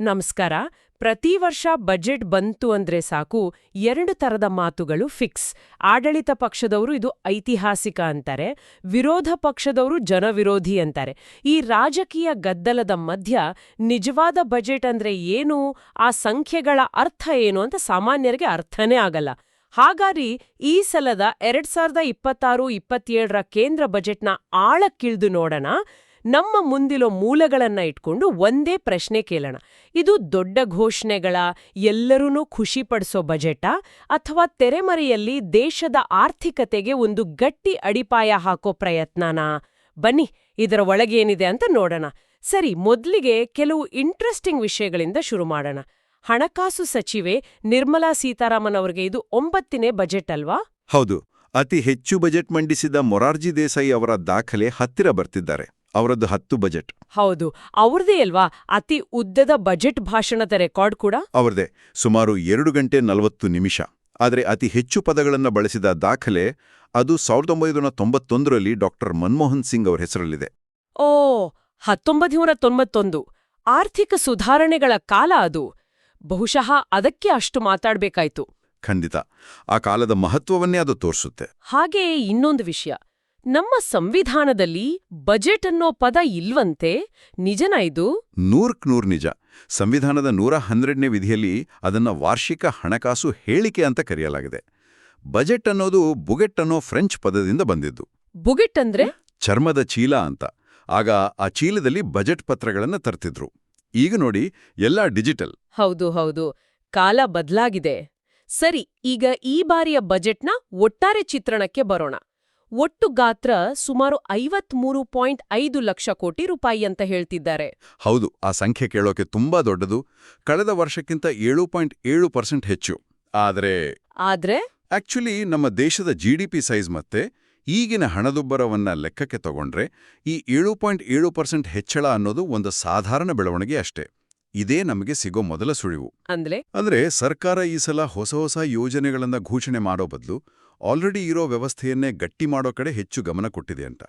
ನಮಸ್ಕಾರ. ಪ್ರತಿ ವರ್ಷ ಬಜೆಟ್ ಬಂತು ಅಂದ್ರೆ ಸಾಕು, ಎರಡು ತರದ ಮಾತುಗಳು ಫಿಕ್ಸ್. ಆಡಳಿತ ಪಕ್ಷದವರು ಇದು ಐತಿಹಾಸಿಕ ಅಂತಾರೆ, ವಿರೋಧ ಪಕ್ಷದವರು ಜನವಿರೋಧಿ ಅಂತಾರೆ. ಈ ರಾಜಕೀಯ ಗದ್ದಲದ ಮಧ್ಯ ನಿಜವಾದ ಬಜೆಟ್ ಅಂದ್ರೆ ಏನು, ಆ ಸಂಖ್ಯೆಗಳ ಅರ್ಥ ಏನು ಅಂತ ಸಾಮಾನ್ಯರಿಗೆ ಅರ್ಥನೇ ಆಗಲ್ಲ. ಹಾಗಾರಿ ಈ ಸಲದ 2026-27ರ ಕೇಂದ್ರ ಬಜೆಟ್ನ ಆಳಕ್ಕಿಳಿದು ನೋಡೋಣ. ನಮ್ಮ ಮುಂದಿರೋ ಮೂಲಗಳನ್ನ ಇಟ್ಕೊಂಡು ಒಂದೇ ಪ್ರಶ್ನೆ ಕೇಳೋಣ. ಇದು ದೊಡ್ಡ ಘೋಷಣೆಗಳ, ಎಲ್ಲರನ್ನೂ ಖುಷಿಪಡಿಸೋ ಬಜೆಟಾ, ಅಥವಾ ತೆರೆಮರೆಯಲ್ಲಿ ದೇಶದ ಆರ್ಥಿಕತೆಗೆ ಒಂದು ಗಟ್ಟಿ ಅಡಿಪಾಯ ಹಾಕೋ ಪ್ರಯತ್ನನಾ? ಬನ್ನಿ, ಇದರ ಒಳಗೇನಿದೆ ಅಂತ ನೋಡೋಣ. ಸರಿ, ಮೊದಲಿಗೆ ಕೆಲವು ಇಂಟ್ರೆಸ್ಟಿಂಗ್ ವಿಷಯಗಳಿಂದ ಶುರು ಮಾಡೋಣ. ಹಣಕಾಸು ಸಚಿವೆ ನಿರ್ಮಲಾ ಸೀತಾರಾಮನ್ ಅವರಿಗೆ ಇದು 9ನೇ ಬಜೆಟ್ ಅಲ್ವಾ? ಹೌದು. ಅತಿ ಹೆಚ್ಚು ಬಜೆಟ್ ಮಂಡಿಸಿದ ಮೊರಾರ್ಜಿ ದೇಸಾಯಿ ಅವರ ದಾಖಲೆ ಹತ್ತಿರ ಬರ್ತಿದ್ದಾರೆ. ಅವರದ್ದು 10 ಬಜೆಟ್. ಹೌದು, ಅವ್ರದೇ ಅಲ್ವಾ ಅತಿ ಉದ್ದದ ಬಜೆಟ್ ಭಾಷಣದ ರೆಕಾರ್ಡ್ ಕೂಡ? ಅವರದೇ, ಸುಮಾರು 2 ಗಂಟೆ 40 ನಿಮಿಷ. ಆದರೆ ಅತಿ ಹೆಚ್ಚು ಪದಗಳನ್ನು ಬಳಸಿದ ದಾಖಲೆ ಅದು 1991ರಲ್ಲಿ ಡಾಕ್ಟರ್ ಮನಮೋಹನ್ ಸಿಂಗ್ ಅವರ ಹೆಸರಲ್ಲಿದೆ. ಓ, 1991. ಆರ್ಥಿಕ ಸುಧಾರಣೆಗಳ ಕಾಲ ಅದು. ಬಹುಶಃ ಅದಕ್ಕೆ ಅಷ್ಟು ಮಾತಾಡ್ಬೇಕಾಯ್ತು. ಖಂಡಿತ, ಆ ಕಾಲದ ಮಹತ್ವವನ್ನೇ ಅದು ತೋರಿಸುತ್ತೆ. ಹಾಗೆ ಇನ್ನೊಂದು ವಿಷಯ, ನಮ್ಮ ಸಂವಿಧಾನದಲ್ಲಿ ಬಜೆಟ್ ಅನ್ನೋ ಪದ ಇಲ್ವಂತೆ. ನಿಜನಾ ಇದು? 100% ನಿಜ. ಸಂವಿಧಾನದ 112ನೇ ವಿಧಿಯಲ್ಲಿ ಅದನ್ನ ವಾರ್ಷಿಕ ಹಣಕಾಸು ಹೇಳಿಕೆ ಅಂತ ಕರೆಯಲಾಗಿದೆ. ಬಜೆಟ್ ಅನ್ನೋದು ಬುಗೆಟ್ ಅನ್ನೋ ಫ್ರೆಂಚ್ ಪದದಿಂದ ಬಂದಿದ್ದು. ಬುಗೆಟ್ ಅಂದ್ರೆ? ಚರ್ಮದ ಚೀಲ ಅಂತ. ಆಗ ಆ ಚೀಲದಲ್ಲಿ ಬಜೆಟ್ ಪತ್ರಗಳನ್ನ ತರ್ತಿದ್ರು. ಈಗ ನೋಡಿ, ಎಲ್ಲ ಡಿಜಿಟಲ್. ಹೌದು ಹೌದು, ಕಾಲ ಬದಲಾಗಿದೆ. ಸರಿ, ಈಗ ಈ ಬಾರಿಯ ಬಜೆಟ್ನ ಒಟ್ಟಾರೆ ಚಿತ್ರಣಕ್ಕೆ ಬರೋಣ. ಒಟ್ಟು ಗಾತ್ರ ಸುಮಾರು 53.5 ಲಕ್ಷ ಕೋಟಿ ರೂಪಾಯಿ ಅಂತ ಹೇಳ್ತಿದ್ದಾರೆ. ಹೌದು, ಆ ಸಂಖ್ಯೆ ಕೇಳೋಕೆ ತುಂಬಾ ದೊಡ್ಡದು. ಕಳೆದ ವರ್ಷಕ್ಕಿಂತ 7.7% ಹೆಚ್ಚು. ಆದ್ರೆ ಆಕ್ಚುಲಿ ನಮ್ಮ ದೇಶದ GDP ಸೈಜ್ ಮತ್ತೆ ಈಗಿನ ಹಣದುಬ್ಬರವನ್ನ ಲೆಕ್ಕಕ್ಕೆ ತಗೊಂಡ್ರೆ ಈ 7.7% ಹೆಚ್ಚಳ ಅನ್ನೋದು ಒಂದು ಸಾಧಾರಣ ಬೆಳವಣಿಗೆ ಅಷ್ಟೇ. ಇದೇ ನಮಗೆ ಸಿಗೋ ಮೊದಲ ಸುಳಿವು. ಅಂದ್ರೆ ಸರ್ಕಾರ ಈ ಸಲ ಹೊಸ ಯೋಜನೆಗಳನ್ನ ಘೋಷಣೆ ಮಾಡೋ ಬದಲು ಆಲ್ರೆಡಿ ಇರೋ ವ್ಯವಸ್ಥೆಯನ್ನೇ ಗಟ್ಟಿ ಮಾಡೋ ಕಡೆ ಹೆಚ್ಚು ಗಮನ ಕೊಟ್ಟಿದೆ ಅಂತ.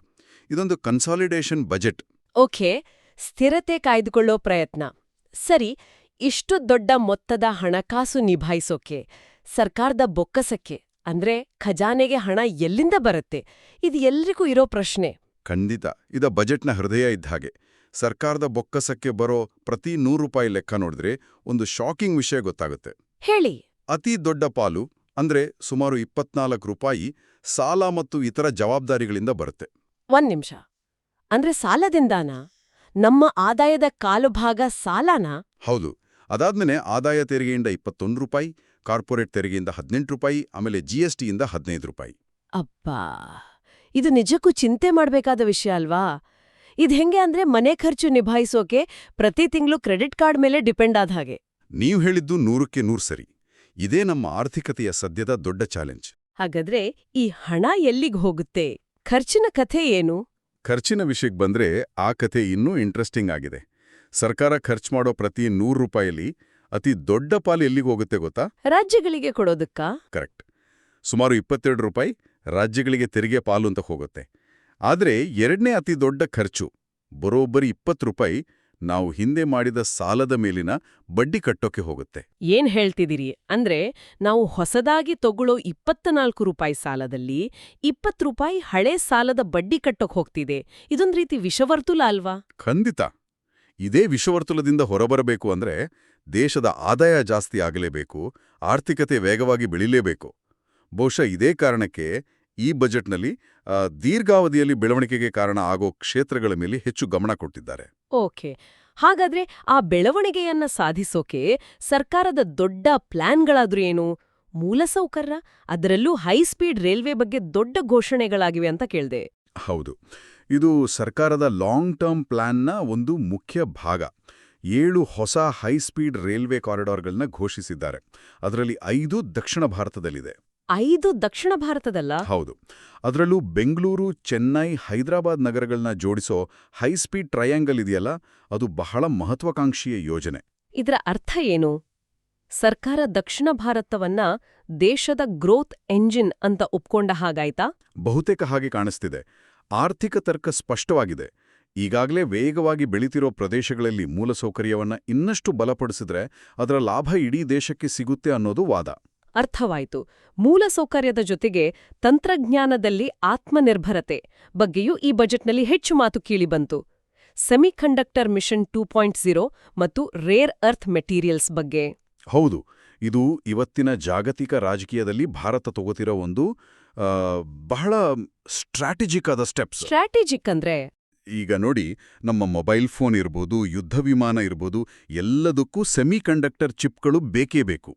ಇದೊಂದು ಕನ್ಸಾಲಿಡೇಷನ್ ಬಜೆಟ್. ಓಕೆ, ಸ್ಥಿರತೆ ಕಾಯ್ದುಕೊಳ್ಳೋ ಪ್ರಯತ್ನ. ಸರಿ, ಇಷ್ಟು ದೊಡ್ಡ ಮೊತ್ತದ ಹಣಕಾಸು ನಿಭಾಯಿಸೋಕೆ ಸರ್ಕಾರದ ಬೊಕ್ಕಸಕ್ಕೆ ಅಂದ್ರೆ ಖಜಾನೆಗೆ ಹಣ ಎಲ್ಲಿಂದ ಬರುತ್ತೆ? ಇದು ಎಲ್ರಿಗೂ ಇರೋ ಪ್ರಶ್ನೆ. ಖಂಡಿತ, ಇದ ಬಜೆಟ್ನ ಹೃದಯ ಇದ್ದ ಹಾಗೆ. ಸರ್ಕಾರದ ಬೊಕ್ಕಸಕ್ಕೆ ಬರೋ ಪ್ರತಿ 100 ರೂಪಾಯಿ ಲೆಕ್ಕ ನೋಡಿದ್ರೆ ಒಂದು ಶಾಕಿಂಗ್ ವಿಷಯ ಗೊತ್ತಾಗುತ್ತೆ. ಹೇಳಿ. ಅತಿ ದೊಡ್ಡ ಪಾಲು ಅಂದ್ರೆ ಸುಮಾರು 24 ರೂಪಾಯಿ ಸಾಲ ಮತ್ತು ಇತರ ಜವಾಬ್ದಾರಿಗಳಿಂದ ಬರುತ್ತೆ. ಒಂದ್ ನಿಮಿಷ, ಅಂದ್ರೆ ಸಾಲದಿಂದಾನಾ? ನಮ್ಮ ಆದಾಯದ ಕಾಲು ಭಾಗ ಸಾಲನಾ? ಹೌದು. ಅದಾದ್ಮೇಲೆ ಆದಾಯ ತೆರಿಗೆಯಿಂದ 21 ರೂಪಾಯಿ, ಕಾರ್ಪೊರೇಟ್ ತೆರಿಗೆಯಿಂದ 18 ರೂಪಾಯಿ, ಆಮೇಲೆ GSTಯಿಂದ 15 ರೂಪಾಯಿ. ಅಬ್ಬಾ, ಇದು ನಿಜಕ್ಕೂ ಚಿಂತೆ ಮಾಡ್ಬೇಕಾದ ವಿಷಯ ಅಲ್ವಾ? ಇದ್ ಹೆಂಗೆ ಅಂದ್ರೆ ಮನೆ ಖರ್ಚು ನಿಭಾಯಿಸೋಕೆ ಪ್ರತಿ ತಿಂಗಳು ಕ್ರೆಡಿಟ್ ಕಾರ್ಡ್ ಮೇಲೆ ಡಿಪೆಂಡ್ ಆದ ಹಾಗೆ. ನೀವು ಹೇಳಿದ್ದು 100ಕ್ಕೆ 100 ಸರಿ. ಇದೇ ನಮ್ಮ ಆರ್ಥಿಕತೆಯ ಸದ್ಯದ ದೊಡ್ಡ ಚಾಲೆಂಜ್. ಹಾಗಾದ್ರೆ ಈ ಹಣ ಎಲ್ಲಿಗೆ ಹೋಗುತ್ತೆ? ಖರ್ಚಿನ ಕಥೆ ಏನು? ಖರ್ಚಿನ ವಿಷಯಕ್ಕೆ ಬಂದ್ರೆ ಆ ಕಥೆ ಇನ್ನೂ ಇಂಟ್ರೆಸ್ಟಿಂಗ್ ಆಗಿದೆ. ಸರ್ಕಾರ ಖರ್ಚು ಮಾಡೋ ಪ್ರತಿ 100 ರೂಪಾಯಲ್ಲಿ ಅತಿ ದೊಡ್ಡ ಪಾಲು ಎಲ್ಲಿಗೆ ಹೋಗುತ್ತೆ ಗೊತ್ತಾ? ರಾಜ್ಯಗಳಿಗೆ ಕೊಡೋದಕ್ಕಾ? ಕರೆಕ್ಟ್. ಸುಮಾರು 22 ರೂಪಾಯಿ ರಾಜ್ಯಗಳಿಗೆ ತೆರಿಗೆ ಪಾಲು ಅಂತ ಹೋಗುತ್ತೆ. ಆದ್ರೆ ಎರಡನೇ ಅತಿ ದೊಡ್ಡ ಖರ್ಚು, ಬರೋಬ್ಬರಿ 20 ರೂಪಾಯಿ, ನಾವು ಹಿಂದೆ ಮಾಡಿದ ಸಾಲದ ಮೇಲಿನ ಬಡ್ಡಿ ಕಟ್ಟೋಕೆ ಹೋಗುತ್ತೆ. ಏನ್ ಹೇಳ್ತಿದ್ದೀರಿ? ಅಂದ್ರೆ ನಾವು ಹೊಸದಾಗಿ ತಗೊಳ್ಳೋ 24 ರೂಪಾಯಿ ಸಾಲದಲ್ಲಿ 20 ರೂಪಾಯಿ ಹಳೆ ಸಾಲದ ಬಡ್ಡಿ ಕಟ್ಟೋಕ್ ಹೋಗ್ತಿದೆ. ಇದೊಂದ್ ರೀತಿ ವಿಷವರ್ತುಲ ಅಲ್ವಾ? ಖಂಡಿತ. ಇದೇ ವಿಷವರ್ತುಲದಿಂದ ಹೊರಬರಬೇಕು ಅಂದ್ರೆ ದೇಶದ ಆದಾಯ ಜಾಸ್ತಿ ಆಗಲೇಬೇಕು, ಆರ್ಥಿಕತೆ ವೇಗವಾಗಿ ಬೆಳಿಲೇಬೇಕು. ಬಹುಶಃ ಇದೇ ಕಾರಣಕ್ಕೆ ಈ ಬಜೆಟ್ನಲ್ಲಿ ದೀರ್ಘಾವಧಿಯಲ್ಲಿ ಬೆಳವಣಿಗೆಗೆ ಕಾರಣ ಆಗೋ ಕ್ಷೇತ್ರಗಳ ಮೇಲೆ ಹೆಚ್ಚು ಗಮನ ಕೊಟ್ಟಿದ್ದಾರೆ. ಓಕೆ, ಹಾಗಾದ್ರೆ ಆ ಬೆಳವಣಿಗೆಯನ್ನ ಸಾಧಿಸೋಕೆ ಸರ್ಕಾರದ ದೊಡ್ಡ ಪ್ಲಾನ್ಗಳಾದ್ರೂ ಏನು? ಮೂಲಸೌಕರ್ಯ, ಅದರಲ್ಲೂ ಹೈಸ್ಪೀಡ್ ರೈಲ್ವೆ ಬಗ್ಗೆ ದೊಡ್ಡ ಘೋಷಣೆಗಳಾಗಿವೆ ಅಂತ ಕೇಳ್ದೆ. ಹೌದು, ಇದು ಸರ್ಕಾರದ ಲಾಂಗ್ ಟರ್ಮ್ ಪ್ಲಾನ್ನ ಒಂದು ಮುಖ್ಯ ಭಾಗ. 7 ಹೊಸ ಹೈಸ್ಪೀಡ್ ರೈಲ್ವೆ ಕಾರಿಡಾರ್ಗಳನ್ನ ಘೋಷಿಸಿದ್ದಾರೆ. ಅದರಲ್ಲಿ 5 ದಕ್ಷಿಣ ಭಾರತದಲ್ಲಿದೆ. 5 ದಕ್ಷಿಣ ಭಾರತದಲ್ಲ? ಹೌದು. ಅದರಲ್ಲೂ ಬೆಂಗಳೂರು, ಚೆನ್ನೈ, ಹೈದರಾಬಾದ್ ನಗರಗಳನ್ನ ಜೋಡಿಸೋ ಹೈಸ್ಪೀಡ್ ಟ್ರಯಾಂಗಲ್ ಇದೆಯಲ್ಲ, ಅದು ಬಹಳ ಮಹತ್ವಾಕಾಂಕ್ಷೀಯ ಯೋಜನೆ. ಇದರ ಅರ್ಥ ಏನು? ಸರ್ಕಾರ ದಕ್ಷಿಣ ಭಾರತವನ್ನ ದೇಶದ ಗ್ರೋತ್ ಎಂಜಿನ್ ಅಂತ ಒಪ್ಕೊಂಡ ಹಾಗಾಯ್ತಾ? ಬಹುತೇಕ ಹಾಗೆ ಕಾಣಿಸ್ತಿದೆ. ಆರ್ಥಿಕ ತರ್ಕ ಸ್ಪಷ್ಟವಾಗಿದೆ. ಈಗಾಗಲೇ ವೇಗವಾಗಿ ಬೆಳೀತಿರೋ ಪ್ರದೇಶಗಳಲ್ಲಿ ಮೂಲಸೌಕರ್ಯವನ್ನ ಇನ್ನಷ್ಟು ಬಲಪಡಿಸಿದ್ರೆ ಅದರ ಲಾಭ ಇಡೀ ದೇಶಕ್ಕೆ ಸಿಗುತ್ತೆ ಅನ್ನೋದು ವಾದ. ಅರ್ಥವಾಯಿತು. ಮೂಲಸೌಕರ್ಯದ ಜೊತೆಗೆ ತಂತ್ರಜ್ಞಾನದಲ್ಲಿ ಆತ್ಮನಿರ್ಭರತೆ ಬಗ್ಗೆಯೂ ಈ ಬಜೆಟ್ನಲ್ಲಿ ಹೆಚ್ಚು ಮಾತು ಕೇಳಿಬಂತು. ಸೆಮಿಕಂಡಕ್ಟರ್ ಮಿಷನ್ 2.0 ಮತ್ತು ರೇರ್ ಅರ್ತ್ ಮೆಟೀರಿಯಲ್ಸ್ ಬಗ್ಗೆ. ಹೌದು, ಇದು ಇವತ್ತಿನ ಜಾಗತಿಕ ರಾಜಕೀಯದಲ್ಲಿ ಭಾರತ ತಗೋತಿರೋ ಒಂದು ಬಹಳ ಸ್ಟ್ರಾಟಜಿಕ್ ಆದ ಸ್ಟೆಪ್ಸ್. ಸ್ಟ್ರಾಟಜಿಕ್ ಅಂದ್ರೆ ಈಗ ನೋಡಿ, ನಮ್ಮ ಮೊಬೈಲ್ ಫೋನ್ ಇರ್ಬೋದು, ಯುದ್ಧ ವಿಮಾನ ಇರ್ಬೋದು, ಎಲ್ಲದಕ್ಕೂ ಸೆಮಿಕಂಡಕ್ಟರ್ ಚಿಪ್ಗಳು ಬೇಕೇ ಬೇಕು.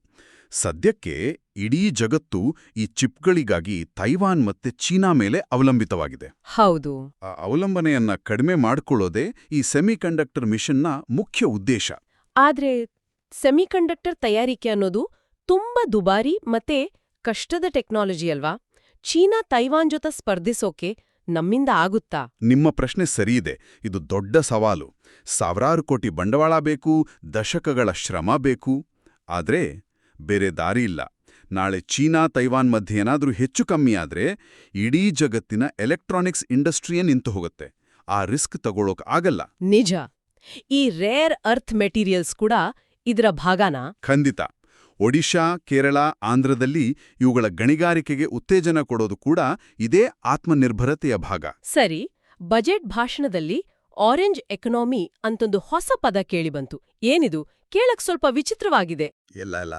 ಸದ್ಯಕ್ಕೆ ಇಡೀ ಜಗತ್ತು ಈ ಚಿಪ್ಗಳಿಗಾಗಿ ತೈವಾನ್ ಮತ್ತೆ ಚೀನಾ ಮೇಲೆ ಅವಲಂಬಿತವಾಗಿದೆ. ಹೌದು. ಆ ಅವಲಂಬನೆಯನ್ನ ಕಡಿಮೆ ಮಾಡ್ಕೊಳ್ಳೋದೇ ಈ ಸೆಮಿಕಂಡಕ್ಟರ್ ಮಿಷನ್ನ ಮುಖ್ಯ ಉದ್ದೇಶ. ಆದ್ರೆ ಸೆಮಿಕಂಡಕ್ಟರ್ ತಯಾರಿಕೆ ಅನ್ನೋದು ತುಂಬಾ ದುಬಾರಿ ಮತ್ತೆ ಕಷ್ಟದ ಟೆಕ್ನಾಲಜಿ ಅಲ್ವಾ? ಚೀನಾ ತೈವಾನ್ ಜೊತೆ ಸ್ಪರ್ಧಿಸೋಕೆ ನಮ್ಮಿಂದ ಆಗುತ್ತಾ? ನಿಮ್ಮ ಪ್ರಶ್ನೆ ಸರಿಯಿದೆ. ಇದು ದೊಡ್ಡ ಸವಾಲು. ಸಾವಿರಾರು ಕೋಟಿ ಬಂಡವಾಳ ಬೇಕು, ದಶಕಗಳ ಶ್ರಮ ಬೇಕು. ಆದ್ರೆ ಬೇರೆ ದಾರಿ ಇಲ್ಲ. ನಾಳೆ ಚೀನಾ ತೈವಾನ್ ಮಧ್ಯೆ ಏನಾದ್ರೂ ಹೆಚ್ಚು ಕಮ್ಮಿ ಆದ್ರೆ ಇಡೀ ಜಗತ್ತಿನ ಎಲೆಕ್ಟ್ರಾನಿಕ್ಸ್ ಇಂಡಸ್ಟ್ರಿಯೇ ನಿಂತು ಹೋಗುತ್ತೆ. ಆ ರಿಸ್ಕ್ ತಗೊಳ್ಳೋಕ್ ಆಗಲ್ಲ. ನಿಜ. ಈ ರೇರ್ ಅರ್ತ್ ಮೆಟೀರಿಯಲ್ಸ್ ಕೂಡ ಇದರ ಭಾಗನಾ? ಖಂಡಿತ. ಒಡಿಶಾ, ಕೇರಳ, ಆಂಧ್ರದಲ್ಲಿ ಇವುಗಳ ಗಣಿಗಾರಿಕೆಗೆ ಉತ್ತೇಜನ ಕೊಡೋದು ಕೂಡ ಇದೇ ಆತ್ಮನಿರ್ಭರತೆಯ ಭಾಗ. ಸರಿ, ಬಜೆಟ್ ಭಾಷಣದಲ್ಲಿ ಆರೆಂಜ್ ಎಕನಾಮಿ ಅಂತೊಂದು ಹೊಸ ಪದ ಕೇಳಿಬಂತು. ಏನಿದು? ಕೇಳಕ್ ಸ್ವಲ್ಪ ವಿಚಿತ್ರವಾಗಿದೆ. ಇಲ್ಲ,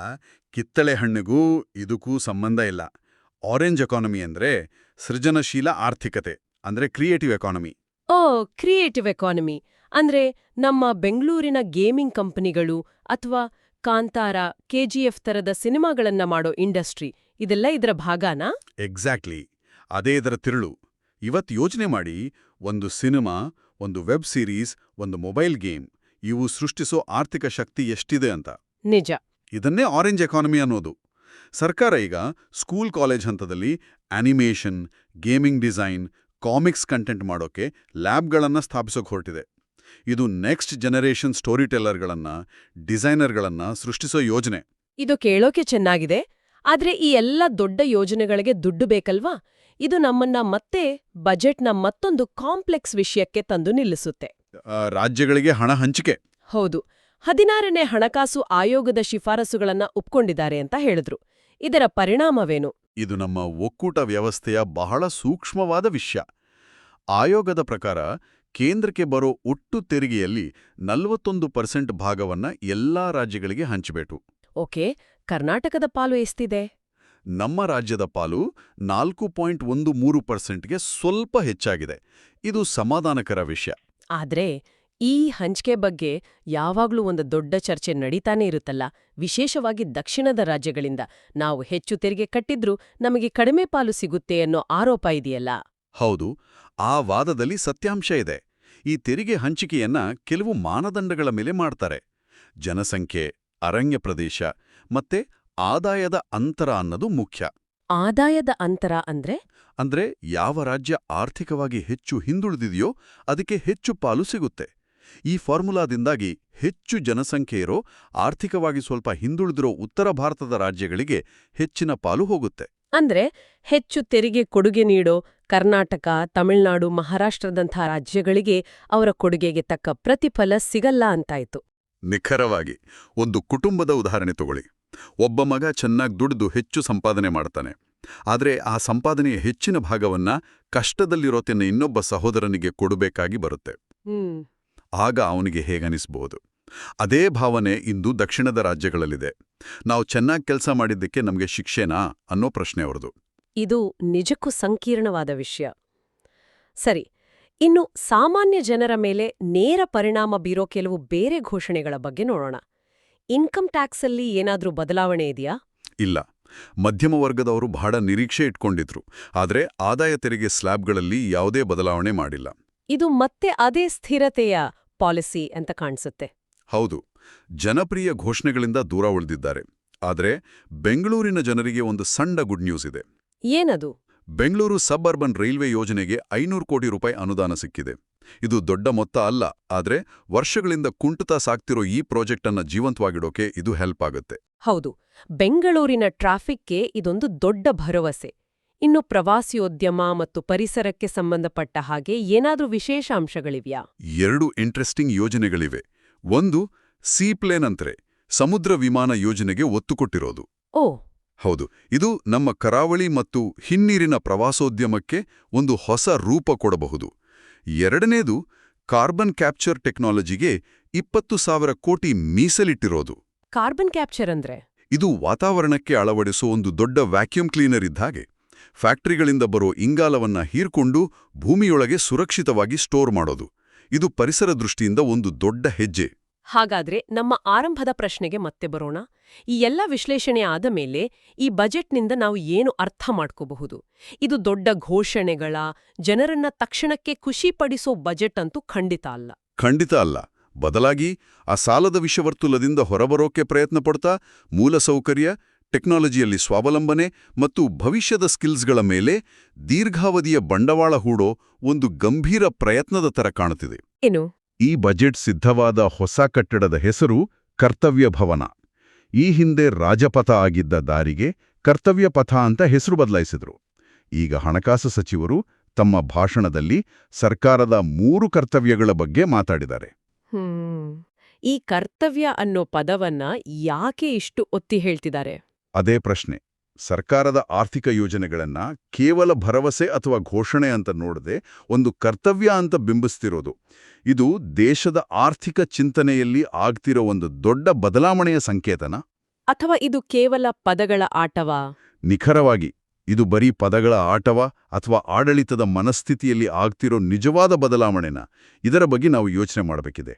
ಕಿತ್ತಳೆ ಹಣ್ಣಿಗೂ ಇದಕ್ಕೂ ಸಂಬಂಧ ಇಲ್ಲ. ಆರೆಂಜ್ ಎಕಾನಮಿ ಅಂದ್ರೆ ಸೃಜನಶೀಲ ಆರ್ಥಿಕತೆ, ಅಂದ್ರೆ ಕ್ರಿಯೇಟಿವ್ ಎಕಾನಮಿ. ಓ, ಕ್ರಿಯೇಟಿವ್ ಎಕಾನಮಿ ಅಂದ್ರೆ ನಮ್ಮ ಬೆಂಗಳೂರಿನ ಗೇಮಿಂಗ್ ಕಂಪನಿಗಳು ಅಥವಾ ಕಾಂತಾರ, KGF ತರದ ಸಿನಿಮಾಗಳನ್ನ ಮಾಡೋ ಇಂಡಸ್ಟ್ರಿ, ಇದೆಲ್ಲ ಇದರ ಭಾಗನಾ? ಎಕ್ಸಾಕ್ಟ್ಲಿ, ಅದೇ ಇದರ ತಿರುಳು. ಇವತ್ತು ಯೋಚನೆ ಮಾಡಿ, ಒಂದು ಸಿನಿಮಾ, ಒಂದು ವೆಬ್ ಸೀರೀಸ್, ಒಂದು ಮೊಬೈಲ್ ಗೇಮ್, ಇವು ಸೃಷ್ಟಿಸೋ ಆರ್ಥಿಕ ಶಕ್ತಿ ಎಷ್ಟಿದೆ ಅಂತ. ನಿಜ. ಇದನ್ನೇ ಆರೆಂಜ್ ಎಕಾನಮಿ ಅನ್ನೋದು. ಸರ್ಕಾರ ಈಗ ಸ್ಕೂಲ್ ಕಾಲೇಜ್ ಹಂತದಲ್ಲಿ animation, gaming design, comics content ಮಾಡೋಕೆ ಲ್ಯಾಬ್ಗಳನ್ನ ಸ್ಥಾಪಿಸೋಕೆ ಹೊರಟಿದೆ. ಇದು ನೆಕ್ಸ್ಟ್ ಜನರೇಷನ್ ಸ್ಟೋರಿ ಟೆಲ್ಲರ್ಗಳನ್ನ, ಡಿಸೈನರ್ಗಳನ್ನ ಸೃಷ್ಟಿಸೋ ಯೋಜನೆ. ಇದು ಕೇಳೋಕೆ ಚೆನ್ನಾಗಿದೆ. ಆದ್ರೆ ಈ ಎಲ್ಲ ದೊಡ್ಡ ಯೋಜನೆಗಳಿಗೆ ದುಡ್ಡು ಬೇಕಲ್ವಾ? ಇದು ನಮ್ಮನ್ನ ಮತ್ತೆ ಬಜೆಟ್ನ ಮತ್ತೊಂದು ಕಾಂಪ್ಲೆಕ್ಸ್ ವಿಷಯಕ್ಕೆ ತಂದು ನಿಲ್ಲಿಸುತ್ತೆ. ರಾಜ್ಯಗಳಿಗೆ ಹಣ ಹಂಚಿಕೆ. ಹೌದು. 16ನೇ ಹಣಕಾಸು ಆಯೋಗದ ಶಿಫಾರಸುಗಳನ್ನ ಒಪ್ಕೊಂಡಿದ್ದಾರೆ ಅಂತ ಹೇಳಿದ್ರು. ಇದರ ಪರಿಣಾಮವೇನು? ಇದು ನಮ್ಮ ಒಕ್ಕೂಟ ವ್ಯವಸ್ಥೆಯ ಬಹಳ ಸೂಕ್ಷ್ಮವಾದ ವಿಷಯ. ಆಯೋಗದ ಪ್ರಕಾರ ಕೇಂದ್ರಕ್ಕೆ ಬರೋ ಒಟ್ಟು ತೆರಿಗೆಯಲ್ಲಿ 41% ಭಾಗವನ್ನ ಎಲ್ಲಾ ರಾಜ್ಯಗಳಿಗೆ ಹಂಚಬೇಕು. ಓಕೆ, ಕರ್ನಾಟಕದ ಪಾಲು ಎಷ್ಟಿದೆ? ನಮ್ಮ ರಾಜ್ಯದ ಪಾಲು 4.13%ಗೆ ಸ್ವಲ್ಪ ಹೆಚ್ಚಾಗಿದೆ. ಇದು ಸಮಾಧಾನಕರ ವಿಷಯ. ಆದ್ರೆ ಈ ಹಂಚಿಕೆ ಬಗ್ಗೆ ಯಾವಾಗ್ಲೂ ಒಂದು ದೊಡ್ಡ ಚರ್ಚೆ ನಡೀತಾನೆ ಇರುತ್ತಲ್ಲ, ವಿಶೇಷವಾಗಿ ದಕ್ಷಿಣದ ರಾಜ್ಯಗಳಿಂದ. ನಾವು ಹೆಚ್ಚು ತೆರಿಗೆ ಕಟ್ಟಿದ್ರೂ ನಮಗೆ ಕಡಿಮೆ ಪಾಲು ಸಿಗುತ್ತೆ ಅನ್ನೋ ಆರೋಪ ಇದೆಯಲ್ಲ? ಹೌದು, ಆ ವಾದದಲ್ಲಿ ಸತ್ಯಾಂಶ ಇದೆ. ಈ ತೆರಿಗೆ ಹಂಚಿಕೆಯನ್ನ ಕೆಲವು ಮಾನದಂಡಗಳ ಮೇಲೆ ಮಾಡ್ತಾರೆ. ಜನಸಂಖ್ಯೆ, ಅರಣ್ಯ ಪ್ರದೇಶ ಮತ್ತೆ ಆದಾಯದ ಅಂತರ ಅನ್ನೋದು ಮುಖ್ಯ. ಆದಾಯದ ಅಂತರ ಅಂದ್ರೆ ಯಾವ ರಾಜ್ಯ ಆರ್ಥಿಕವಾಗಿ ಹೆಚ್ಚು ಹಿಂದುಳಿದಿದೆಯೋ ಅದಕ್ಕೆ ಹೆಚ್ಚು ಪಾಲು ಸಿಗುತ್ತೆ. ಈ ಫಾರ್ಮುಲಾದಿಂದಾಗಿ ಹೆಚ್ಚು ಜನಸಂಖ್ಯೆ ಇರೋ, ಆರ್ಥಿಕವಾಗಿ ಸ್ವಲ್ಪ ಹಿಂದುಳಿದಿರೋ ಉತ್ತರ ಭಾರತದ ರಾಜ್ಯಗಳಿಗೆ ಹೆಚ್ಚಿನ ಪಾಲು ಹೋಗುತ್ತೆ. ಅಂದ್ರೆ ಹೆಚ್ಚು ತೆರಿಗೆ ಕೊಡುಗೆ ನೀಡೋ ಕರ್ನಾಟಕ, ತಮಿಳುನಾಡು, ಮಹಾರಾಷ್ಟ್ರದಂಥ ರಾಜ್ಯಗಳಿಗೆ ಅವರ ಕೊಡುಗೆಗೆ ತಕ್ಕ ಪ್ರತಿಫಲ ಸಿಗಲ್ಲ ಅಂತಾಯ್ತು. ನಿಖರವಾಗಿ. ಒಂದು ಕುಟುಂಬದ ಉದಾಹರಣೆ ತಗೊಳ್ಳಿ. ಒಬ್ಬ ಮಗ ಚೆನ್ನಾಗಿ ದುಡಿದು ಹೆಚ್ಚು ಸಂಪಾದನೆ ಮಾಡ್ತಾನೆ. ಆದರೆ ಆ ಸಂಪಾದನೆಯ ಹೆಚ್ಚಿನ ಭಾಗವನ್ನ ಕಷ್ಟದಲ್ಲಿರೋ ತನ್ನ ಇನ್ನೊಬ್ಬ ಸಹೋದರನಿಗೆ ಕೊಡಬೇಕಾಗಿ ಬರುತ್ತೆ. ಆಗ ಅವನಿಗೆ ಹೇಗನಿಸ್ಬಹುದು? ಅದೇ ಭಾವನೆ ಇಂದು ದಕ್ಷಿಣದ ರಾಜ್ಯಗಳಲ್ಲಿದೆ. ನಾವು ಚೆನ್ನಾಗಿ ಕೆಲಸ ಮಾಡಿದ್ದಕ್ಕೆ ನಮಗೆ ಶಿಕ್ಷೆನಾ ಅನ್ನೋ ಪ್ರಶ್ನೆ ಅವರದು. ಇದು ನಿಜಕ್ಕೂ ಸಂಕೀರ್ಣವಾದ ವಿಷಯ. ಸರಿ, ಇನ್ನು ಸಾಮಾನ್ಯ ಜನರ ಮೇಲೆ ನೇರ ಪರಿಣಾಮ ಬೀರೋ ಕೆಲವು ಬೇರೆ ಘೋಷಣೆಗಳ ಬಗ್ಗೆ ನೋಡೋಣ. ಇನ್ಕಮ್ ಟ್ಯಾಕ್ಸಲ್ಲಿ ಏನಾದ್ರೂ ಬದಲಾವಣೆ ಇದೆಯಾ? ಇಲ್ಲ. ಮಧ್ಯಮ ವರ್ಗದವರು ಬಹಳ ನಿರೀಕ್ಷೆ ಇಟ್ಕೊಂಡಿದ್ರು. ಆದರೆ ಆದಾಯ ತೆರಿಗೆ ಸ್ಲ್ಯಾಬ್ಗಳಲ್ಲಿ ಯಾವುದೇ ಬದಲಾವಣೆ ಮಾಡಿಲ್ಲ. ಇದು ಮತ್ತೆ ಅದೇ ಸ್ಥಿರತೆಯ ಪಾಲಿಸಿ ಅಂತ ಕಾಣಿಸುತ್ತೆ. ಹೌದು, ಜನಪ್ರಿಯ ಘೋಷಣೆಗಳಿಂದ ದೂರ ಉಳಿದಿದ್ದಾರೆ. ಆದರೆ ಬೆಂಗಳೂರಿನ ಜನರಿಗೆ ಒಂದು ಸಣ್ಣ ಗುಡ್ ನ್ಯೂಸ್ ಇದೆ. ಏನದು? ಬೆಂಗಳೂರು ಸಬ್ ಅರ್ಬನ್ ರೈಲ್ವೆ ಯೋಜನೆಗೆ 500 ಕೋಟಿ ರೂಪಾಯಿ ಅನುದಾನ ಸಿಕ್ಕಿದೆ. ಇದು ದೊಡ್ಡ ಮೊತ್ತ ಅಲ್ಲ, ಆದರೆ ವರ್ಷಗಳಿಂದ ಕುಂಟುತ ಸಾಕ್ತಿರೋ ಈ ಪ್ರಾಜೆಕ್ಟ್ ಅನ್ನ ಜೀವಂತವಾಗಿಡೋಕೆ ಇದು ಹೆಲ್ಪ್ ಆಗುತ್ತೆ. ಹೌದು, ಬೆಂಗಳೂರಿನ ಟ್ರಾಫಿಕ್ಗೆ ಇದೊಂದು ದೊಡ್ಡ ಭರವಸೆ. ಇನ್ನು ಪ್ರವಾಸಿಯೋದ್ಯಮ ಮತ್ತು ಪರಿಸರಕ್ಕೆ ಸಂಬಂಧಪಟ್ಟ ಹಾಗೆ ಏನಾದ್ರೂ ವಿಶೇಷ ಅಂಶಗಳಿವ್ಯಾ? 2 ಇಂಟ್ರೆಸ್ಟಿಂಗ್ ಯೋಜನೆಗಳಿವೆ. ಒಂದು ಸೀಪ್ಲೇನ್ ಅಂತ್ರೆ ಸಮುದ್ರ ವಿಮಾನ ಯೋಜನೆಗೆ ಒತ್ತು ಕೊಟ್ಟಿರೋದು. ಓ, ಹೌದು, ಇದು ನಮ್ಮ ಕರಾವಳಿ ಮತ್ತು ಹಿನ್ನೀರಿನ ಪ್ರವಾಸೋದ್ಯಮಕ್ಕೆ ಒಂದು ಹೊಸ ರೂಪ ಕೊಡಬಹುದು. ಎರಡನೇದು ಕಾರ್ಬನ್ ಕ್ಯಾಪ್ಚರ್ ಟೆಕ್ನಾಲಜಿಗೆ 20,000 ಕೋಟಿ ಮೀಸಲಿಟ್ಟಿರೋದು. ಕಾರ್ಬನ್ ಕ್ಯಾಪ್ಚರ್ ಅಂದ್ರೆ? ಇದು ವಾತಾವರಣಕ್ಕೆ ಅಳವಡಿಸೋ ಒಂದು ದೊಡ್ಡ ವ್ಯಾಕ್ಯೂಮ್ ಕ್ಲೀನರ್ ಇದ್ದಾಗೆ. ಫ್ಯಾಕ್ಟರಿಗಳಿಂದ ಬರೋ ಇಂಗಾಲವನ್ನ ಹೀರ್ಕೊಂಡು ಭೂಮಿಯೊಳಗೆ ಸುರಕ್ಷಿತವಾಗಿ ಸ್ಟೋರ್ ಮಾಡೋದು. ಇದು ಪರಿಸರ ದೃಷ್ಟಿಯಿಂದ ಒಂದು ದೊಡ್ಡ ಹೆಜ್ಜೆ. ಹಾಗಾದ್ರೆ ನಮ್ಮ ಆರಂಭದ ಪ್ರಶ್ನೆಗೆ ಮತ್ತೆ ಬರೋಣ. ಈ ಎಲ್ಲ ವಿಶ್ಲೇಷಣೆ ಆದ ಮೇಲೆ ಈ ಬಜೆಟ್ನಿಂದ ನಾವು ಏನು ಅರ್ಥ ಮಾಡ್ಕೋಬಹುದು? ಇದು ದೊಡ್ಡ ಘೋಷಣೆಗಳ, ಜನರನ್ನ ತಕ್ಷಣಕ್ಕೆ ಖುಷಿಪಡಿಸೋ ಬಜೆಟ್ ಅಂತೂ ಖಂಡಿತ ಅಲ್ಲ. ಖಂಡಿತ ಅಲ್ಲ. ಬದಲಾಗಿ ಆ ಸಾಲದ ವಿಷವರ್ತುಲದಿಂದ ಹೊರಬರೋಕೆ ಪ್ರಯತ್ನ ಪಡ್ತಾ ಮೂಲಸೌಕರ್ಯ, ಟೆಕ್ನಾಲಜಿಯಲ್ಲಿ ಸ್ವಾವಲಂಬನೆ ಮತ್ತು ಭವಿಷ್ಯದ ಸ್ಕಿಲ್ಸ್ಗಳ ಮೇಲೆ ದೀರ್ಘಾವಧಿಯ ಬಂಡವಾಳ ಹೂಡೋ ಒಂದು ಗಂಭೀರ ಪ್ರಯತ್ನದ ತರ ಕಾಣುತ್ತಿದೆ. ಏನು? ಈ ಬಜೆಟ್ ಸಿದ್ಧವಾದ ಹೊಸ ಕಟ್ಟಡದ ಹೆಸರು ಕರ್ತವ್ಯ ಭವನ. ಈ ಹಿಂದೆ ರಾಜಪಥ ಆಗಿದ್ದ ದಾರಿಗೆ ಕರ್ತವ್ಯ ಪಥ ಅಂತ ಹೆಸರು ಬದಲಾಯಿಸಿದ್ರು. ಈಗ ಹಣಕಾಸು ಸಚಿವರು ತಮ್ಮ ಭಾಷಣದಲ್ಲಿ ಸರ್ಕಾರದ 3 ಕರ್ತವ್ಯಗಳ ಬಗ್ಗೆ ಮಾತಾಡಿದ್ದಾರೆ. ಈ ಕರ್ತವ್ಯ ಅನ್ನೋ ಪದವನ್ನ ಯಾಕೆ ಇಷ್ಟು ಒತ್ತಿ ಹೇಳ್ತಿದ್ದಾರೆ? ಅದೇ ಪ್ರಶ್ನೆ. ಸರ್ಕಾರದ ಆರ್ಥಿಕ ಯೋಜನೆಗಳನ್ನ ಕೇವಲ ಭರವಸೆ ಅಥವಾ ಘೋಷಣೆ ಅಂತ ನೋಡದೆ ಒಂದು ಕರ್ತವ್ಯ ಅಂತ ಬಿಂಬಿಸ್ತಿರೋದು. ಇದು ದೇಶದ ಆರ್ಥಿಕ ಚಿಂತನೆಯಲ್ಲಿ ಆಗ್ತಿರೋ ಒಂದು ದೊಡ್ಡ ಬದಲಾವಣೆಯ ಸಂಕೇತನ? ಅಥವಾ ಇದು ಕೇವಲ ಪದಗಳ ಆಟವಾ? ನಿಖರವಾಗಿ ಇದು ಬರೀ ಪದಗಳ ಆಟವ ಅಥವಾ ಆಡಳಿತದ ಮನಸ್ಥಿತಿಯಲ್ಲಿ ಆಗ್ತಿರೋ ನಿಜವಾದ ಬದಲಾವಣೆನ? ಇದರ ಬಗ್ಗೆ ನಾವು ಯೋಚನೆ ಮಾಡಬೇಕಿದೆ.